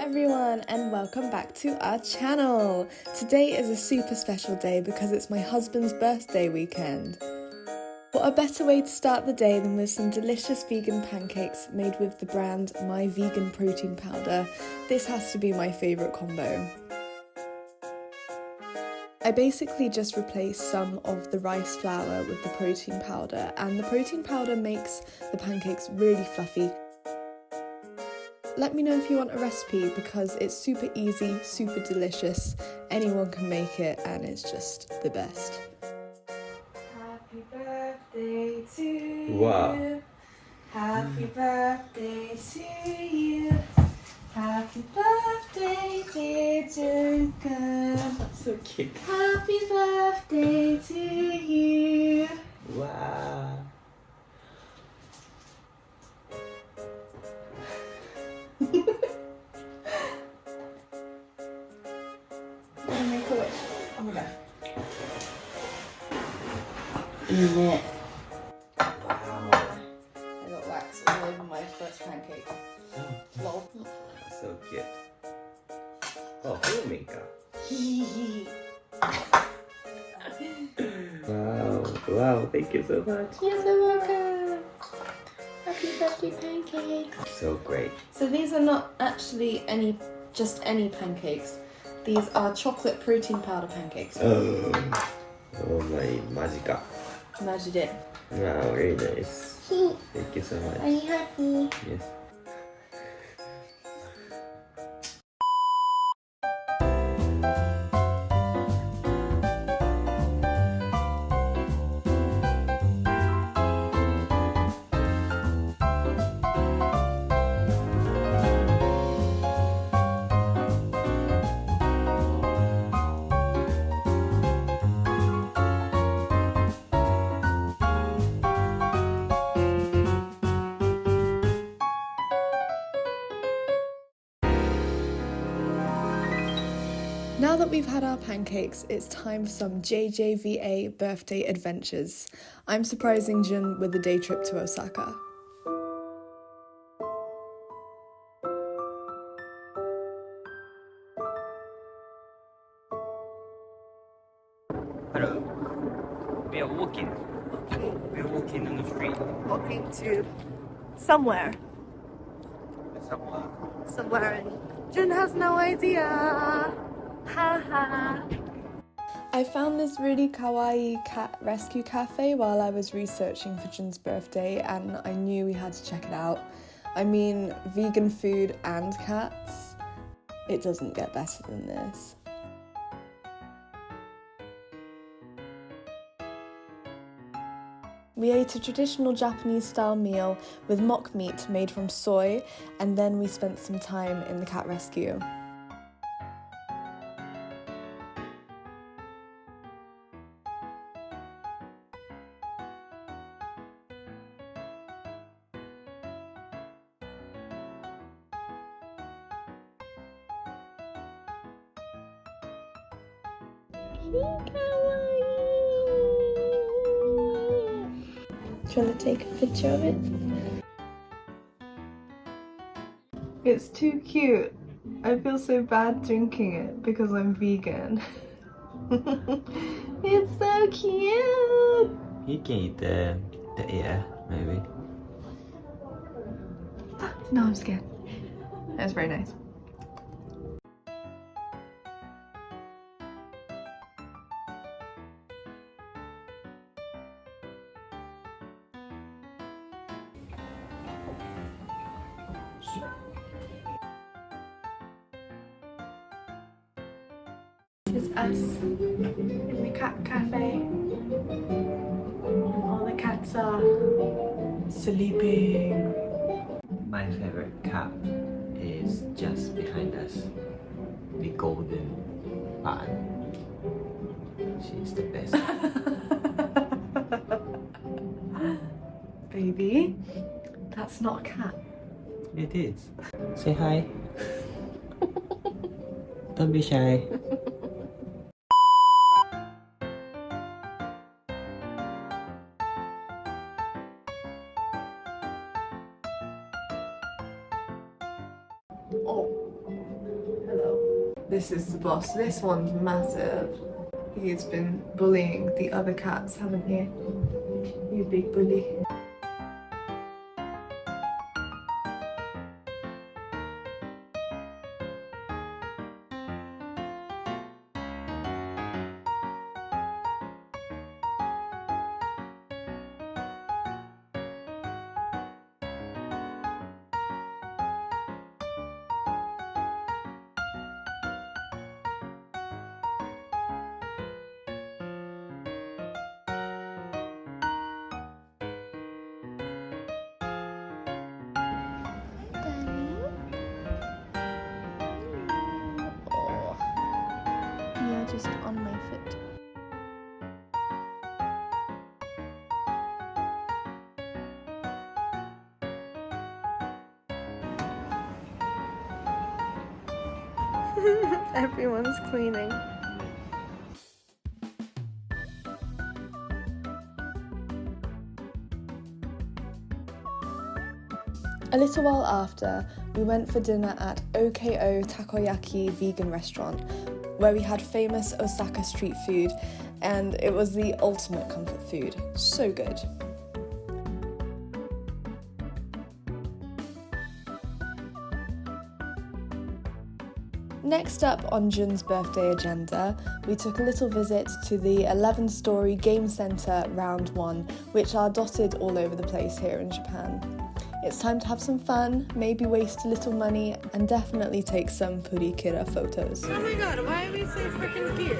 everyone and welcome back to our channel. Today is a super special day because it's my husband's birthday weekend. What a better way to start the day than with some delicious vegan pancakes made with the brand My Vegan Protein Powder. This has to be my favourite combo. I basically just replaced some of the rice flour with the protein powder, and the protein powder makes the pancakes really fluffy. Let me know if you want a recipe because it's super easy, super delicious, anyone can make it and it's just the best. Happy birthday to you. Wow. Happy birthday to you. Happy birthday dear Jacob. So cute. Happy birthday to you. Wow. Let me make a wish. Oh my god. いいね。 I got wax all over my first pancake. Lol. So cute. Oh, 風味か。Wow. Wow, thank you so much. You're so welcome. Happy birthday pancakes. So great. So these are not actually just any pancakes. These are chocolate protein powder pancakes. Oh my, マジか。マジで。 Wow, very nice. Thank you so much. Are you happy? Yes. Now that we've had our pancakes, it's time for some JJVA birthday adventures. I'm surprising Jun with a day trip to Osaka. Hello. We are walking. We're walking on the street. Walking to somewhere. Somewhere. Somewhere and Jun has no idea. Haha. I found this really kawaii cat rescue cafe while I was researching for Jun's birthday and I knew we had to check it out. I mean, vegan food and cats. It doesn't get better than this. We ate a traditional Japanese style meal with mock meat made from soy, and then we spent some time in the cat rescue. Kawaii! Do you want to take a picture of it? It's too cute. I feel so bad drinking it because I'm vegan. It's so cute! You can eat the ear, maybe. No, I'm scared. That's very nice. This is us in the cat cafe. All the cats are sleeping. My favorite cat is just behind us. The golden fan. She's the best. Baby, that's not a cat. It is. Say hi. Don't be shy. Oh, Hello. This is the boss. This one's massive. He's been bullying the other cats, haven't you? You big bully. You're just on my foot. Everyone's cleaning. A little while after, we went for dinner at OKO Takoyaki vegan restaurant, where we had famous Osaka street food, and it was the ultimate comfort food. So good. Next up on Jun's birthday agenda, we took a little visit to the 11-storey game centre Round 1, which are dotted all over the place here in Japan. It's time to have some fun, maybe waste a little money, and definitely take some purikira photos. Oh my god, why are we so freaking cute?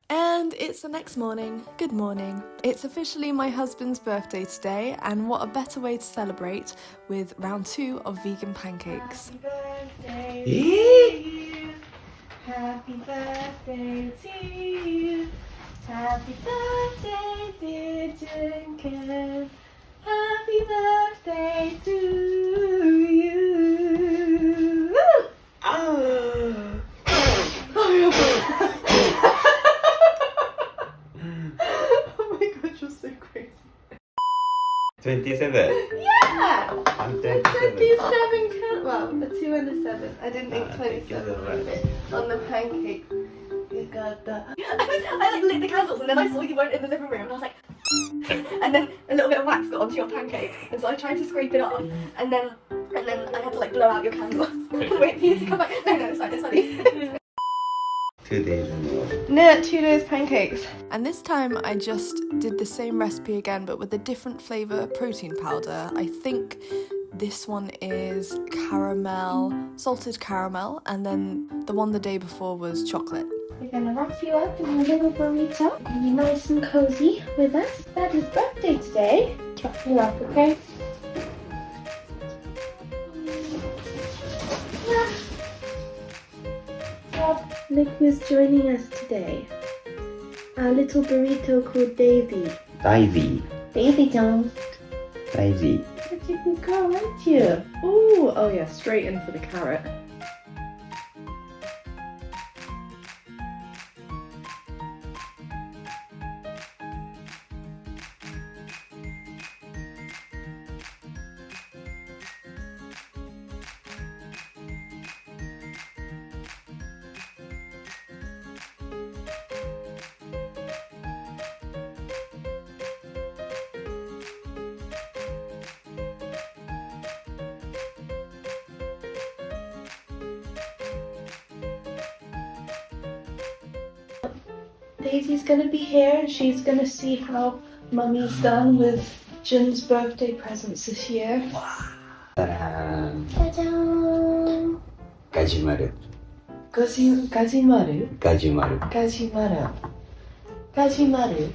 And it's the next morning. Good morning. It's officially my husband's birthday today, and what a better way to celebrate with round 2 of vegan pancakes. Happy birthday to you. Happy birthday to you. Happy birthday, dear Junkin. Happy birthday to you. Oh. Oh my god, you're so crazy. 27. Yeah! I'm 27 count. Well, a 2 and a 7. I didn't think 27 thank you so would much. fit on the pancake. You got the. I like lit the candles and then I saw you weren't in the living room and I was like, and then a little bit of wax got onto your pancake, and so I tried to scrape it off, and then I had to like blow out your candles. Wait for you to come back. No, it's fine, it's funny. 2 days in a row. No, 2 days pancakes. And this time I just did the same recipe again, but with a different flavour protein powder. I think this one is caramel, salted caramel, and then the one the day before was chocolate. We're gonna wrap you up in a little burrito and be nice and cozy with us. Daddy's birthday today. Wrap you up, okay? Look who's joining us today. Our little burrito called Daisy. Daisy. Daisy Jones. Daisy. Such a good girl, aren't you? Ooh, oh yeah, straight in for the carrot. Daisy's gonna be here and she's gonna see how Mummy's done with Jun's birthday presents this year. Ta-da! Ta-da! Gajimaru. Gajimaru? Gajimaru. Gajimaru. Gajimaru.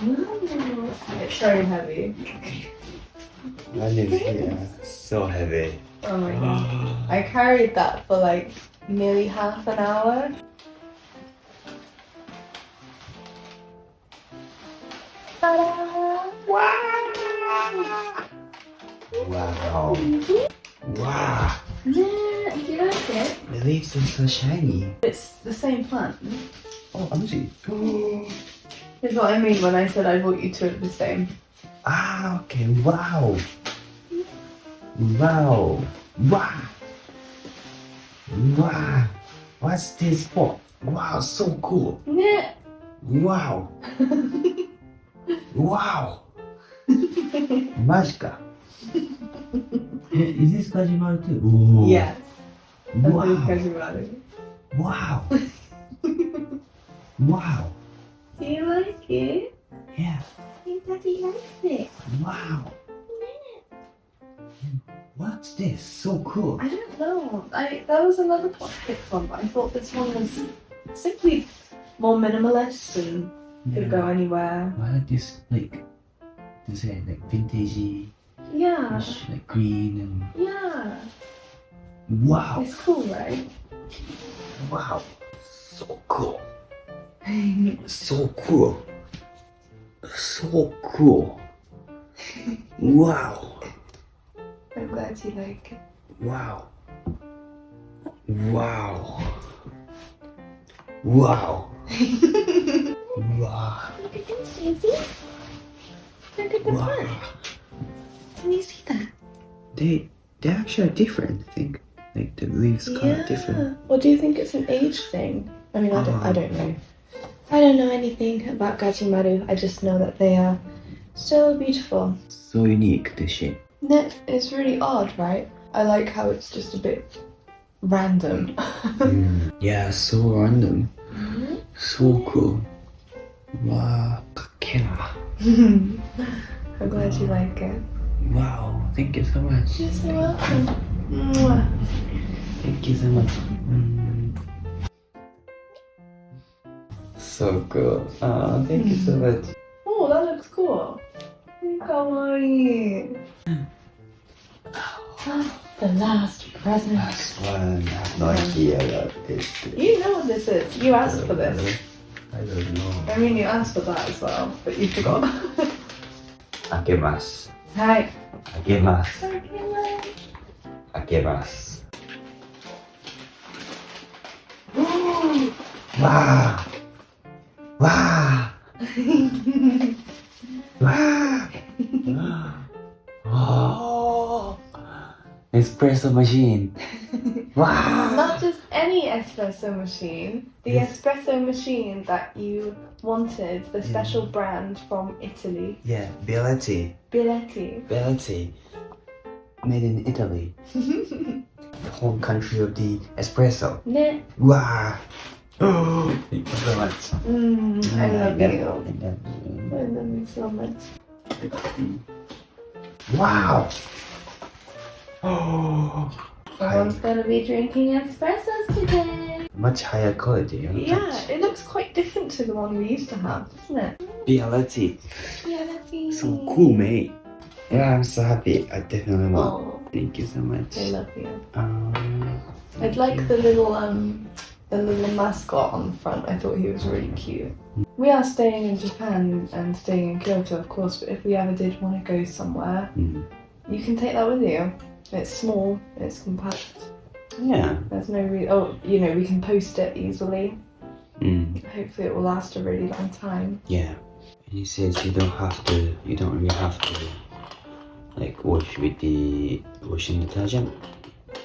Ooh. It's very heavy. What is here? So heavy. Oh my god. I carried that for like nearly half an hour. Ta-da! Wow! Wow! Wow! Yeah, do you like it? The leaves are so shiny. It's the same plant. Oh, Anji. Is what I mean when I said I brought you two of the same. Ah, okay. Wow. Wow. Wow. Wow, what's this for? Wow, so cool. ね Wow. Wow. マジか。Is this Kajimaru too? Oh. Yes. Wow. Kajimaru. Wow. Wow. Do you like it? Yeah. I think Daddy likes it. Wow. What's this? So cool. I don't know. There was another Pancakes one, but I thought this one was simply more minimalist and could go anywhere. I like this, like, to say, like vintagey, Yeah. like green and Yeah. wow. It's cool, right? Wow. So cool. So cool. So cool. Wow. I'm glad you like it. Wow. Wow. Wow. Wow. Look at this, Daisy. Look at the Wow. front. Can you see that? They're actually different, I think. Like the leaves kind of different. Well, do you think it's an age thing? I mean, I don't know. I don't know anything about Gajimaru. I just know that they are so beautiful. So unique, this shape. It's really odd, right? I like how it's just a bit random. Yeah, so random. So cool. Wow, kakera. I'm glad you like it. Wow, thank you so much. You're so welcome. Mwah. Thank you so much. So cool. Oh, thank you so much. Oh, that looks cool. Kawaii. The last present. Last one. I have no idea about this. You know what this is. You asked for this. I don't know. I mean, you asked for that as well, but you forgot. 開けます。はい。開けます。開けます。わあ。わあ。わあ。Oh. Espresso machine. Wow. Not just any espresso machine. The espresso machine that you wanted, the special brand from Italy. Yeah, Belletti. Biletti. Belletti. Made in Italy. Home country of the espresso. Ne. Wow. Oh, thank you so much. I love you. I love you. I love you so much. Wow. Oh. Someone's gonna be drinking espressos today. Much higher quality. Yeah, it looks quite different to the one we used to have, doesn't it? Belletti. Bialetti. So cool, mate. Yeah, I'm so happy. I definitely want. Oh, Thank you so much. I love you. Um, I'd like the little mascot on the front. I thought he was really cute. We are staying in Japan and staying in Kyoto, of course, but if we ever did want to go somewhere, you can take that with you. It's small, it's compact. yeah. There's no we can post it easily. Mm. Hopefully it will last a really long time. Yeah. And he says you don't really have to like wash with the washing detergent.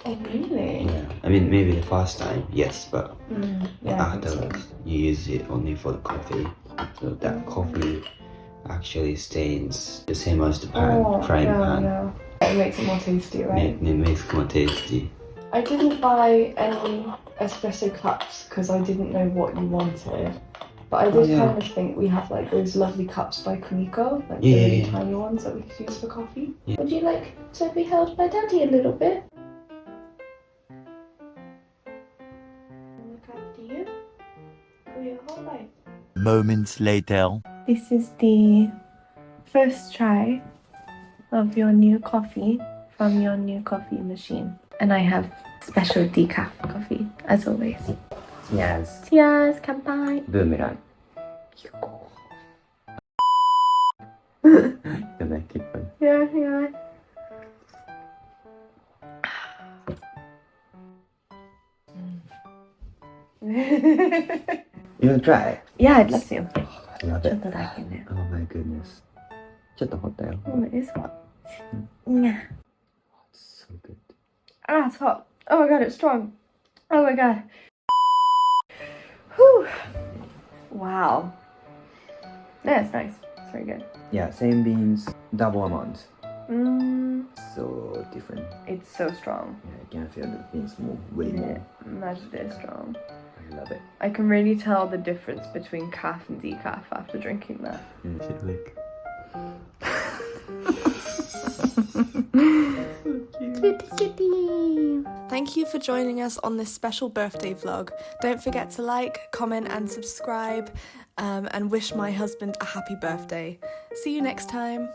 Oh really? Yeah. I mean maybe the first time, yes, but Yeah, I think so. afterwards you use it only for the coffee. So that coffee actually stains the same as the frying pan. Yeah. It makes it more tasty, right? It makes it more tasty. I didn't buy any espresso cups because I didn't know what you wanted. But I did kind of think we have like those lovely cups by Kumiko, like the really tiny ones that we could use for coffee. Yeah. Would you like to be held by Daddy a little bit? Look after you for your whole life. Moments later. This is the first try of your new coffee from your new coffee machine. And I have special decaf coffee, as always. Yes. Cheers, kanpai! Boomerang. Can I keep on? Yeah. You wanna try? Yeah, I'd love to. I love ちょ it. っとだけね。 Oh my goodness. ちょっと掘ったよ。Oh, it is hot. Yeah. So good. Ah, it's hot. Oh my god, it's strong. Oh my god. Whew. Wow. Yeah, it's nice. It's very good. Yeah, same beans, double amount. Mmm. So different. It's so strong. Yeah, I can feel the beans more, way more. Imagine it is strong. I love it. I can really tell the difference between calf and decaf after drinking that. Thank you for joining us on this special birthday vlog. Don't forget to like, comment and subscribe, and wish my husband a happy birthday. See you next time.